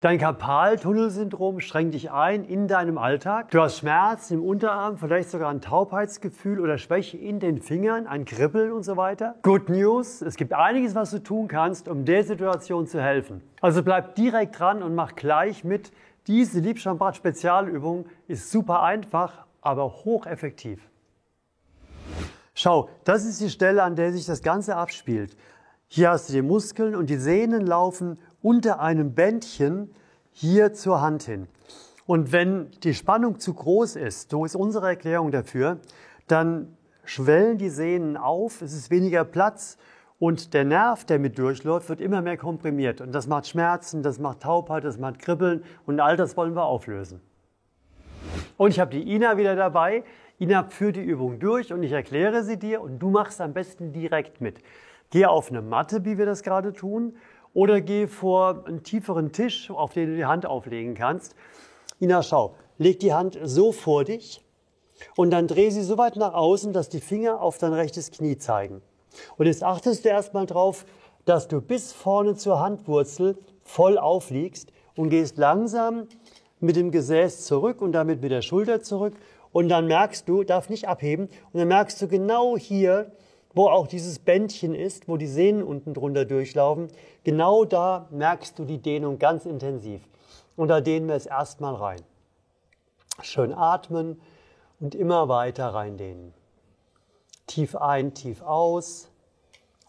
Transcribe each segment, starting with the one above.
Dein Karpaltunnelsyndrom schränkt dich ein in deinem Alltag. Du hast Schmerzen im Unterarm, vielleicht sogar ein Taubheitsgefühl oder Schwäche in den Fingern, ein Kribbeln und so weiter. Good News, es gibt einiges, was du tun kannst, um der Situation zu helfen. Also bleib direkt dran und mach gleich mit. Diese Liebschambad-Spezialübung ist super einfach, aber hocheffektiv. Schau, das ist die Stelle, an der sich das Ganze abspielt. Hier hast du die Muskeln und die Sehnen laufen unter einem Bändchen hier zur Hand hin. Und wenn die Spannung zu groß ist, so ist unsere Erklärung dafür, dann schwellen die Sehnen auf, es ist weniger Platz und der Nerv, der mit durchläuft, wird immer mehr komprimiert. Und das macht Schmerzen, das macht Taubheit, das macht Kribbeln und all das wollen wir auflösen. Und ich habe die Ina wieder dabei. Ina führt die Übung durch und ich erkläre sie dir und du machst am besten direkt mit. Geh auf eine Matte, wie wir das gerade tun, oder geh vor einen tieferen Tisch, auf den du die Hand auflegen kannst. Ina, schau, leg die Hand so vor dich und dann dreh sie so weit nach außen, dass die Finger auf dein rechtes Knie zeigen. Und jetzt achtest du erstmal drauf, dass du bis vorne zur Handwurzel voll aufliegst und gehst langsam mit dem Gesäß zurück und damit mit der Schulter zurück. Und dann merkst du, darf nicht abheben, und dann merkst du genau hier, wo auch dieses Bändchen ist, wo die Sehnen unten drunter durchlaufen, genau da merkst du die Dehnung ganz intensiv. Und da dehnen wir es erstmal rein. Schön atmen und immer weiter reindehnen. Tief ein, tief aus.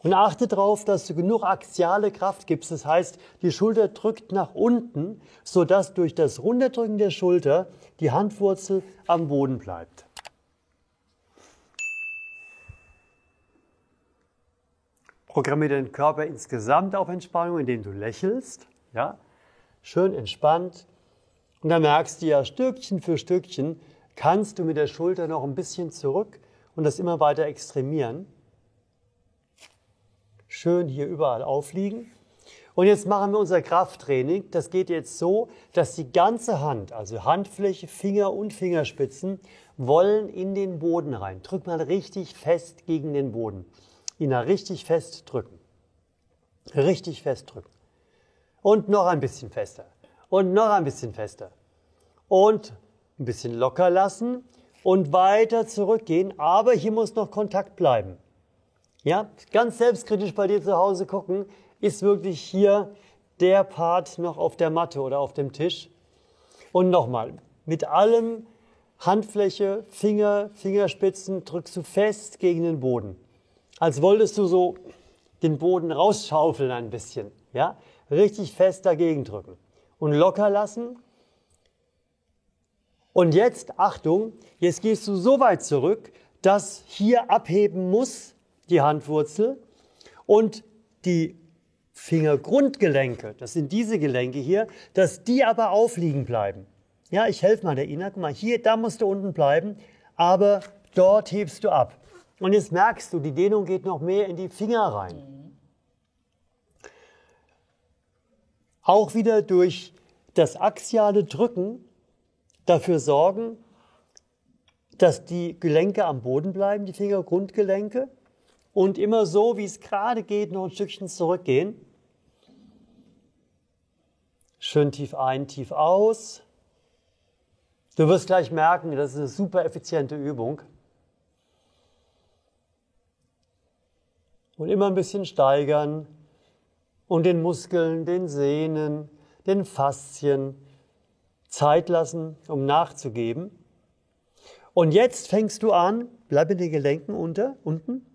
Und achte darauf, dass du genug axiale Kraft gibst. Das heißt, die Schulter drückt nach unten, sodass durch das Runterdrücken der Schulter die Handwurzel am Boden bleibt. Programmiere den Körper insgesamt auf Entspannung, indem du lächelst. Ja? Schön entspannt. Und dann merkst du ja, Stückchen für Stückchen kannst du mit der Schulter noch ein bisschen zurück und das immer weiter extremieren. Schön hier überall aufliegen. Und jetzt machen wir unser Krafttraining. Das geht jetzt so, dass die ganze Hand, also Handfläche, Finger und Fingerspitzen, wollen in den Boden rein. Drück mal richtig fest gegen den Boden. Ina, richtig fest drücken. Richtig fest drücken. Und noch ein bisschen fester. Und noch ein bisschen fester. Und ein bisschen locker lassen und weiter zurückgehen. Aber hier muss noch Kontakt bleiben. Ja, ganz selbstkritisch bei dir zu Hause gucken, ist wirklich hier der Part noch auf der Matte oder auf dem Tisch. Und nochmal, mit allem Handfläche, Finger, Fingerspitzen drückst du fest gegen den Boden. Als wolltest du so den Boden rausschaufeln ein bisschen. Ja? Richtig fest dagegen drücken. Und locker lassen. Und jetzt, Achtung, jetzt gehst du so weit zurück, dass hier abheben muss die Handwurzel und die Fingergrundgelenke, das sind diese Gelenke hier, dass die aber aufliegen bleiben. Ja, ich helfe mal der Ina. Guck mal, hier, da musst du unten bleiben, aber dort hebst du ab. Und jetzt merkst du, die Dehnung geht noch mehr in die Finger rein. Auch wieder durch das axiale Drücken dafür sorgen, dass die Gelenke am Boden bleiben, die Fingergrundgelenke. Und immer so, wie es gerade geht, noch ein Stückchen zurückgehen. Schön tief ein, tief aus. Du wirst gleich merken, das ist eine super effiziente Übung. Und immer ein bisschen steigern und den Muskeln, den Sehnen, den Faszien Zeit lassen, um nachzugeben. Und jetzt fängst du an, bleib in den Gelenken unten.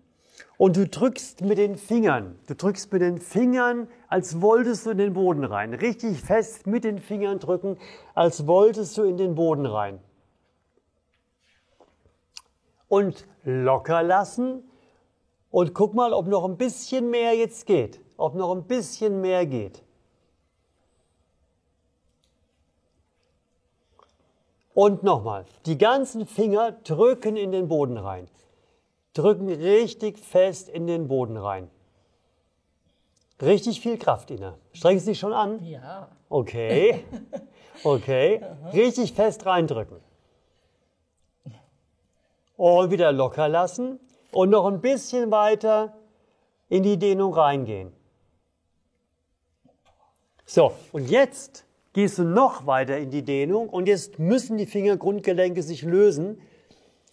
Und du drückst mit den Fingern. Du drückst mit den Fingern, als wolltest du in den Boden rein. Richtig fest mit den Fingern drücken, als wolltest du in den Boden rein. Und locker lassen. Und guck mal, ob noch ein bisschen mehr jetzt geht. Ob noch ein bisschen mehr geht. Und nochmal. Die ganzen Finger drücken in den Boden rein. Drücken richtig fest in den Boden rein. Richtig viel Kraft, Ina. Strengst du dich schon an? Ja. Okay. Okay. Richtig fest reindrücken. Und wieder locker lassen. Und noch ein bisschen weiter in die Dehnung reingehen. So, und jetzt gehst du noch weiter in die Dehnung und jetzt müssen die Fingergrundgelenke sich lösen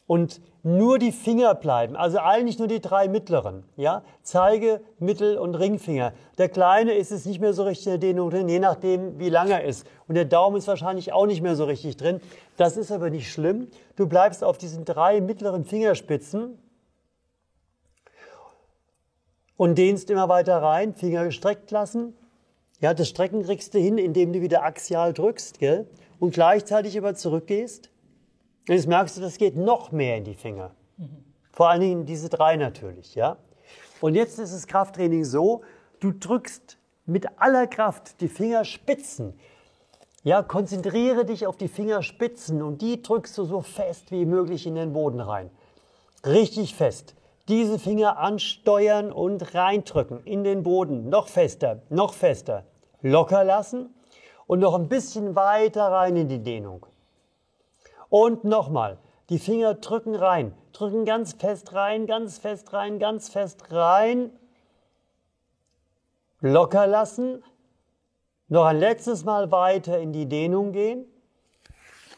und nur die Finger bleiben, also eigentlich nur die 3 mittleren, ja? Zeige, Mittel- und Ringfinger. Der kleine ist es nicht mehr so richtig in der Dehnung drin, je nachdem, wie lang er ist. Und der Daumen ist wahrscheinlich auch nicht mehr so richtig drin. Das ist aber nicht schlimm. Du bleibst auf diesen 3 mittleren Fingerspitzen und dehnst immer weiter rein, Finger gestreckt lassen. Ja, das Strecken kriegst du hin, indem du wieder axial drückst, gell? Und gleichzeitig aber zurückgehst. Und jetzt merkst du, das geht noch mehr in die Finger. Vor allen Dingen diese 3 natürlich, ja. Und jetzt ist das Krafttraining so, du drückst mit aller Kraft die Fingerspitzen. Ja, konzentriere dich auf die Fingerspitzen und die drückst du so fest wie möglich in den Boden rein. Richtig fest. Diese Finger ansteuern und reindrücken in den Boden. Noch fester, noch fester. Locker lassen und noch ein bisschen weiter rein in die Dehnung. Und nochmal, die Finger drücken rein, drücken ganz fest rein, ganz fest rein, ganz fest rein. Locker lassen, noch ein letztes Mal weiter in die Dehnung gehen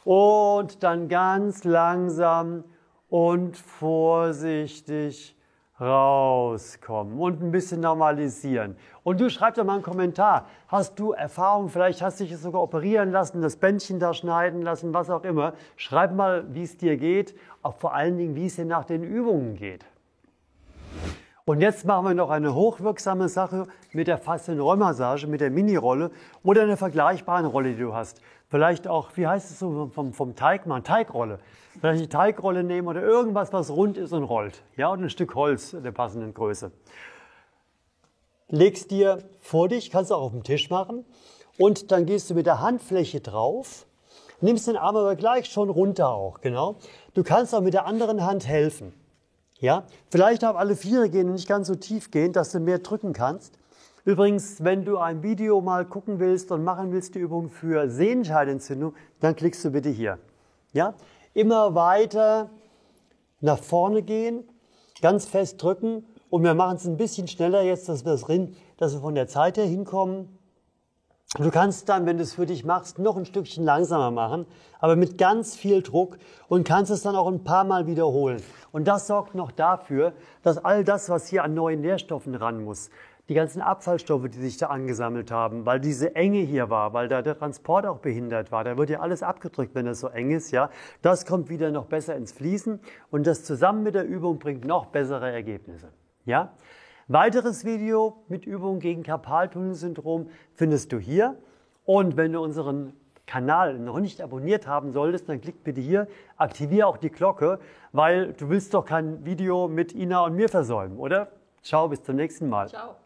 und dann ganz langsam und vorsichtig rauskommen und ein bisschen normalisieren. Und du schreib doch mal einen Kommentar. Hast du Erfahrung, vielleicht hast du dich sogar operieren lassen, das Bändchen da schneiden lassen, was auch immer. Schreib mal, wie es dir geht, auch vor allen Dingen, wie es dir nach den Übungen geht. Und jetzt machen wir noch eine hochwirksame Sache mit der Faszien-Rollmassage, mit der Mini-Rolle oder einer vergleichbaren Rolle, die du hast. Vielleicht auch, wie heißt es so, vom Teig, mal eine Teigrolle. Vielleicht eine Teigrolle nehmen oder irgendwas, was rund ist und rollt. Ja, und ein Stück Holz der passenden Größe. Legst dir vor dich, kannst du auch auf dem Tisch machen. Und dann gehst du mit der Handfläche drauf, nimmst den Arm aber gleich schon runter auch, genau. Du kannst auch mit der anderen Hand helfen. Ja, vielleicht auf alle 4 gehen und nicht ganz so tief gehen, dass du mehr drücken kannst. Übrigens, wenn du ein Video mal gucken willst und machen willst, die Übung für Sehenscheidenentzündung, dann klickst du bitte hier. Ja, immer weiter nach vorne gehen, ganz fest drücken und wir machen es ein bisschen schneller jetzt, dass wir von der Zeit her hinkommen. Du kannst dann, wenn du es für dich machst, noch ein Stückchen langsamer machen, aber mit ganz viel Druck und kannst es dann auch ein paar Mal wiederholen. Und das sorgt noch dafür, dass all das, was hier an neuen Nährstoffen ran muss, die ganzen Abfallstoffe, die sich da angesammelt haben, weil diese Enge hier war, weil da der Transport auch behindert war, da wird ja alles abgedrückt, wenn es so eng ist, ja, das kommt wieder noch besser ins Fließen und das zusammen mit der Übung bringt noch bessere Ergebnisse, ja. Weiteres Video mit Übungen gegen Karpaltunnelsyndrom findest du hier. Und wenn du unseren Kanal noch nicht abonniert haben solltest, dann klick bitte hier, aktiviere auch die Glocke, weil du willst doch kein Video mit Ina und mir versäumen, oder? Ciao, bis zum nächsten Mal. Ciao.